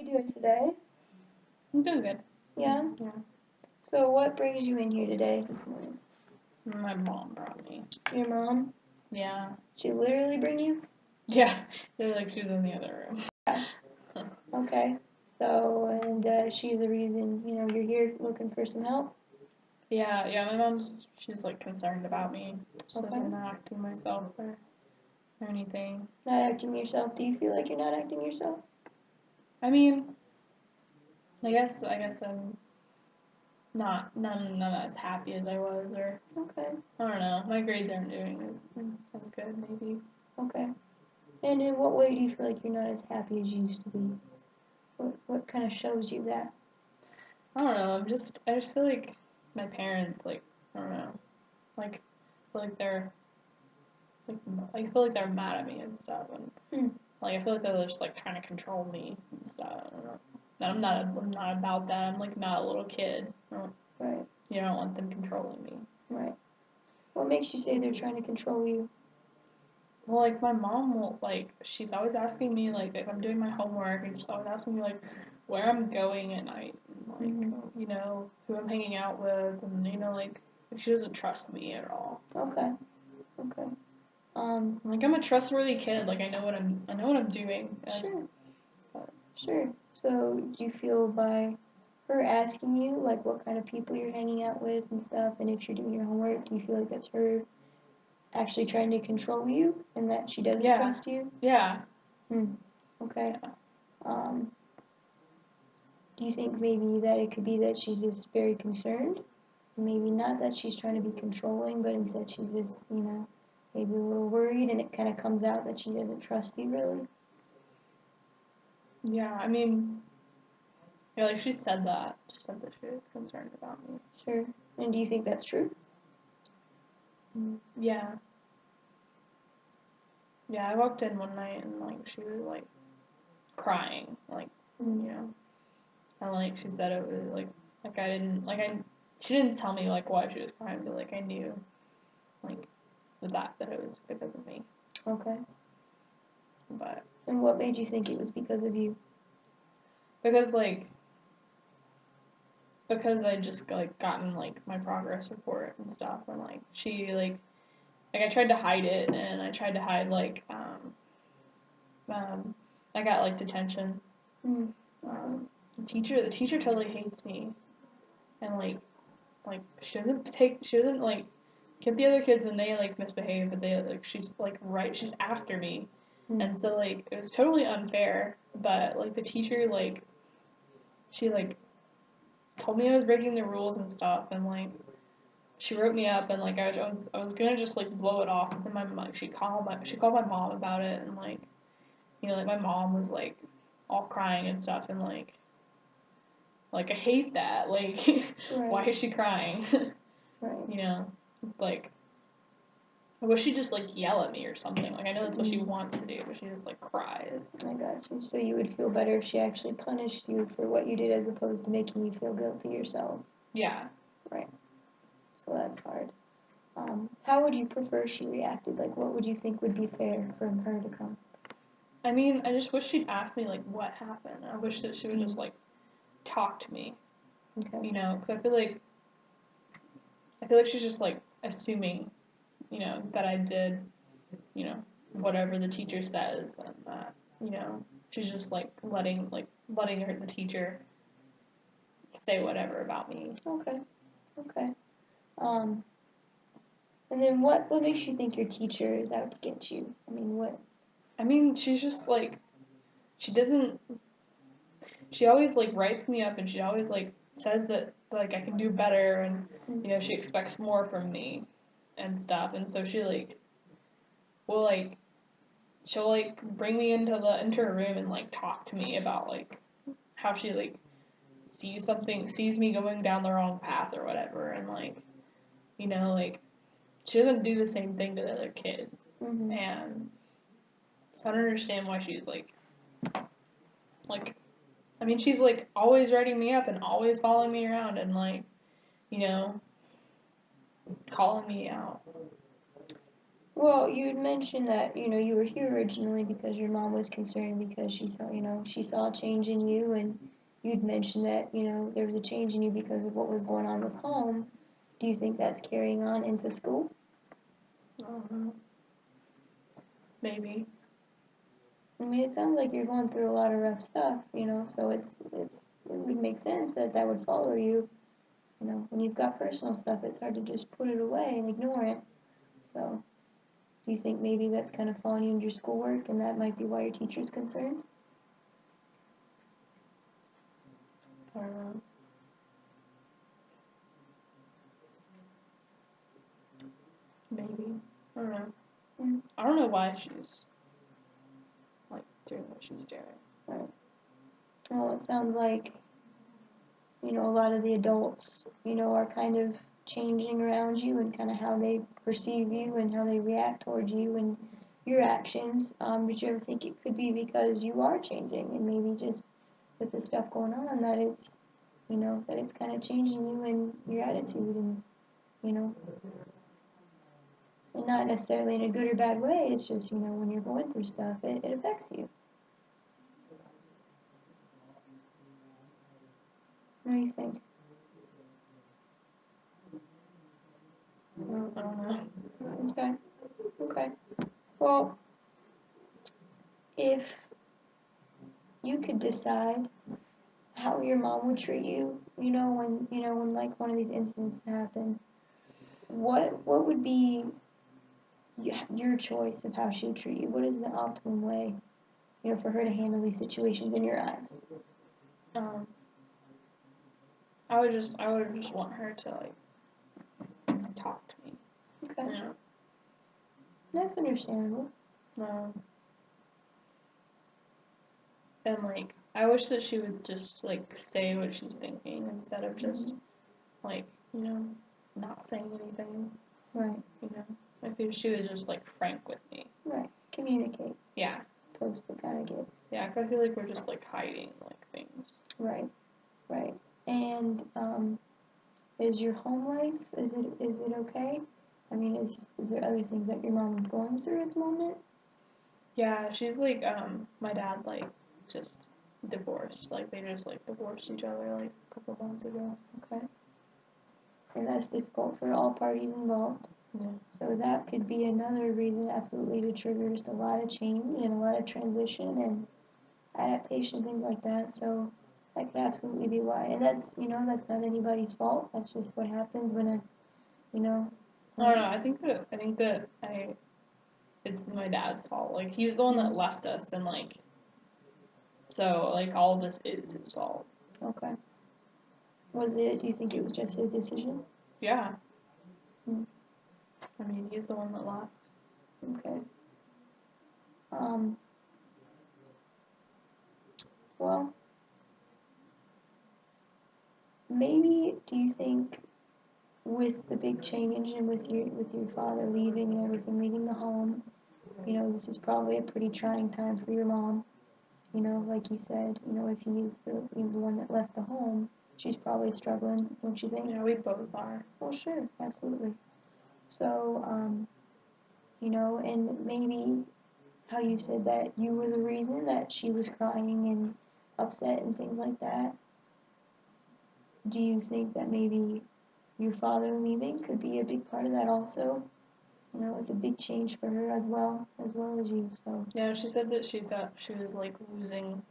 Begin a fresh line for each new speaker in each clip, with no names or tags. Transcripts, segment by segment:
doing today?
I'm doing good.
Yeah?
Yeah.
So what brings you in here today, this morning?
My mom brought me.
Your mom?
Yeah.
She literally bring you?
Yeah. They're like she was in the other room.
Yeah. Okay. So, and she's the reason, you're here looking for some help?
Yeah, my she's like concerned about me. She says
Okay.
I'm not acting myself or anything.
Not acting yourself? Do you feel like you're not acting yourself?
I mean, I guess I'm not none as happy as I was, or
Okay.
I don't know. My grades aren't doing as good, maybe.
Okay. And in what way do you feel like you're not as happy as you used to be? What kind of shows you that?
I don't know. I just feel like my parents, like, I don't know, like, I feel like they're I feel like they're mad at me and stuff, and like I feel like they're just like trying to control me and stuff. I don't know. I'm not about that. I'm like not a little kid.
Right.
I don't want them controlling me.
Right. What makes you say they're trying to control you?
Well, like my mom will she's always asking me like if I'm doing my homework, and she's always asking me like where I'm going at night, and, like who I'm hanging out with, and like she doesn't trust me at all.
Okay. Okay.
Like I'm a trustworthy kid. Like I know what I'm doing.
Sure. Sure. So do you feel by her asking you like what kind of people you're hanging out with and stuff, and if you're doing your homework, do you feel like that's her actually trying to control you and that she doesn't trust you?
Yeah.
Okay.
Yeah.
Do you think maybe that it could be that she's just very concerned? Maybe not that she's trying to be controlling, but instead she's just, maybe a little worried, and it kind of comes out that she doesn't trust you really?
Yeah, I mean, yeah, like she said that. She said that she was concerned about me.
Sure. And do you think that's true?
Yeah. Yeah, I walked in one night and like she was like crying, like and like she said it was like I didn't like I she didn't tell me like why she was crying, but like I knew like that it was because of me.
Okay.
But
And what made you think it was because of you?
because I just like gotten like my progress report and stuff, and like she like I tried to hide it, and I tried to hide like I got like detention. The teacher totally hates me, and like she doesn't like get the other kids when they like misbehave, but they like she's after me, and so like it was totally unfair. But like the teacher like she like told me I was breaking the rules and stuff, and like she wrote me up, and like I was gonna just like blow it off, and then my mom she called my mom about it, and like like my mom was like all crying and stuff, and like I hate that, like
Right.
why is she crying?
Right.
Like I wish she'd just like yell at me or something. Like I know that's what she wants to do, but she just like cries.
I got you. So you would feel better if she actually punished you for what you did as opposed to making you feel guilty yourself.
Yeah.
Right. So that's hard. How would you prefer she reacted? Like, what would you think would be fair from her to come?
I mean, I just wish she'd ask me like what happened. I wish that she would just like talk to me.
Okay.
Because I feel like she's just like assuming, that I did, whatever the teacher says, and that, she's just like letting the teacher say whatever about me.
Okay. Okay. And then what makes you think your teacher is out to get you? I mean, what?
I mean, she's just like, she doesn't, she always like writes me up, and she always like says that like I can do better, and she expects more from me and stuff, and so she like will like she'll like bring me into her room and like talk to me about like how she like sees me going down the wrong path or whatever, and like like she doesn't do the same thing to the other kids, and so I don't understand why she's like I mean she's like always writing me up and always following me around and like calling me out.
Well, you had mentioned that, you were here originally because your mom was concerned because she saw a change in you, and you'd mentioned that, there was a change in you because of what was going on with home. Do you think that's carrying on into school?
Maybe.
I mean, it sounds like you're going through a lot of rough stuff, so it would make sense that that would follow you. When you've got personal stuff, it's hard to just put it away and ignore it. So, do you think maybe that's kind of following you in your schoolwork, and that might be why your teacher's concerned?
I don't know. Maybe. I don't know. I don't know why she's like doing what she's doing.
Right. Well, it sounds like, a lot of the adults, are kind of changing around you and kind of how they perceive you and how they react towards you and your actions. Did you ever think it could be because you are changing and maybe just with the stuff going on that it's, that it's kind of changing you and your attitude and, and not necessarily in a good or bad way. It's just, when you're going through stuff, it affects you. What do you think?
I don't know.
Okay. Okay. Well, if you could decide how your mom would treat you, when like one of these incidents happened, what would be your choice of how she would treat you? What is the optimum way, for her to handle these situations in your eyes?
I would just want her to like talk to me.
Okay.
Yeah.
That's understandable.
And like I wish that she would just like say what she's thinking instead of just like, not saying anything.
Right.
I think she was just like frank with me.
Right. Communicate.
Yeah.
Supposed to kind of get.
Yeah, 'cause I feel like we're just like hiding like things.
Right. Right. And is your home life, is it okay? I mean, is there other things that your mom is going through at the moment?
Yeah, she's like my dad like just divorced. Like they just like divorced each other like a couple months ago.
Okay. And that's difficult for all parties involved.
Yeah.
So that could be another reason absolutely to trigger just a lot of change and a lot of transition and adaptation, things like that. So that could absolutely be why. And that's not anybody's fault. That's just what happens when you know.
I don't know. I think that it's my dad's fault. Like he's the one that left us, and like so like all of this is his fault.
Okay. Do you think it was just his decision?
Yeah. I mean, he's the one that left.
Okay. Well, maybe do you think with the big change and with your father leaving and everything, leaving the home, this is probably a pretty trying time for your mom. Like you said, if he's the one that left the home, she's probably struggling, don't you think?
Yeah, we both are.
Well, sure, absolutely. So, and maybe how you said that you were the reason that she was crying and upset and things like that. Do you think that maybe your father leaving could be a big part of that also? It's a big change for her as well as you. So
Yeah, she said that she thought she was like losing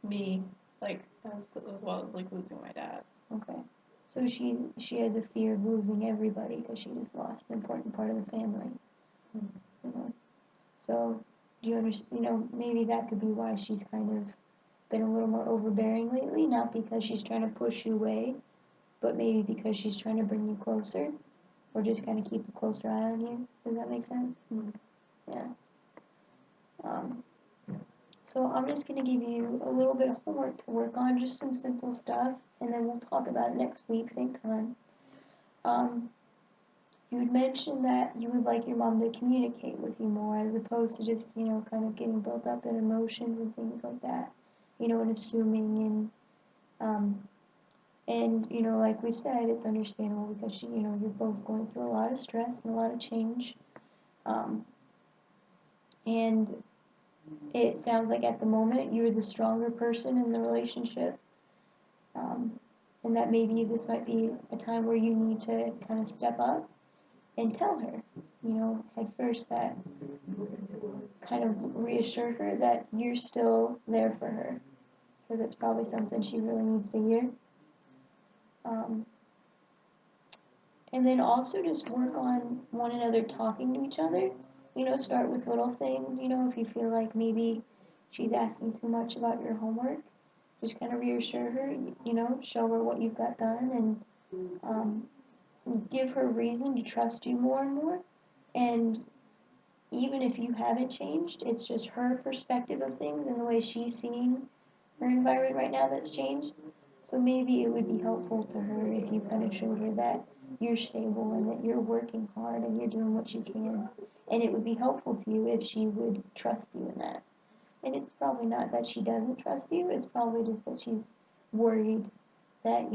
me, like as well as like losing my dad.
okay, so she has a fear of losing everybody because she just lost an important part of the family. So do you understand? Maybe that could be why she's kind of been a little more overbearing lately. Not because she's trying to push you away, but maybe because she's trying to bring you closer, or just kind of keep a closer eye on you. Does that make sense? Yeah. Um, so I'm just going to give you a little bit of homework to work on, just some simple stuff, and then we'll talk about it next week, same time. You had mentioned that you would like your mom to communicate with you more as opposed to just, kind of getting built up in emotions and things like that, and assuming and, like we've said, it's understandable because you're both going through a lot of stress and a lot of change. And it sounds like at the moment you're the stronger person in the relationship, and that maybe this might be a time where you need to kind of step up and tell her, head first, that kind of reassure her that you're still there for her, because it's probably something she really needs to hear. Um, and then also just work on one another talking to each other. Start with little things. If you feel like maybe she's asking too much about your homework, just kind of reassure her, show her what you've got done, and give her reason to trust you more and more. And even if you haven't changed, it's just her perspective of things and the way she's seeing her environment right now that's changed. So maybe it would be helpful to her if you kind of showed her that you're stable and that you're working hard and you're doing what you can. And it would be helpful to you if she would trust you in that. And it's probably not that she doesn't trust you, it's probably just that she's worried that,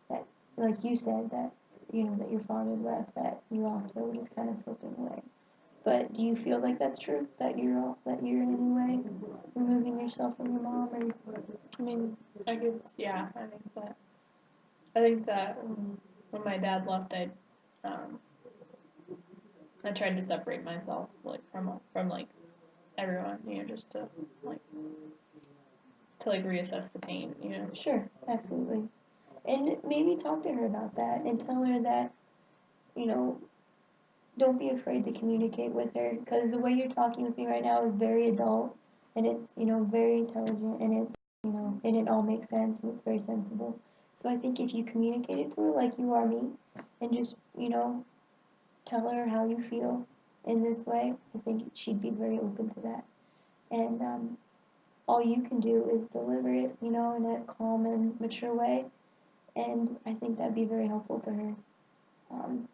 that, like you said, that, that your father left, that you also just kind of slipping away. But do you feel like that's true? That you're in any way removing yourself from your mom, or?
I mean, yeah, I think that when my dad left, um, I tried to separate myself, like, from like, everyone, just to reassess the pain,
Sure, absolutely. And maybe talk to her about that and tell her that, you know, don't be afraid to communicate with her, because the way you're talking with me right now is very adult, and it's, very intelligent, and it's, and it all makes sense, and it's very sensible. So I think if you communicate it to her like you are me, and just, tell her how you feel in this way, I think she'd be very open to that. And all you can do is deliver it, in a calm and mature way, and I think that'd be very helpful to her. Um,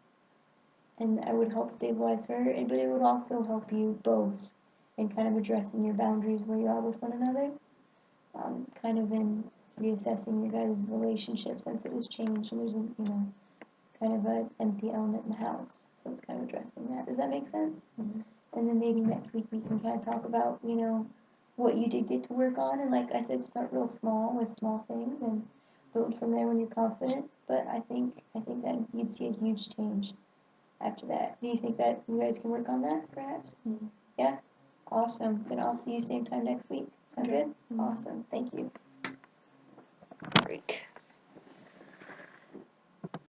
and that would help stabilize her, but it would also help you both in kind of addressing your boundaries where you are with one another, kind of in reassessing your guys' relationship since it has changed and there's a, kind of an empty element in the house. So it's kind of addressing that. Does that make sense?
Mm-hmm.
And then maybe next week we can kind of talk about, what you did get to work on, and like I said, start real small with small things and build from there when you're confident. But I think that you'd see a huge change after that. Do you think that you guys can work on that, perhaps?
Mm-hmm.
Yeah? Awesome. Then I'll see you same time next week. Sound
Okay.
good?
Mm-hmm.
Awesome. Thank you. Break.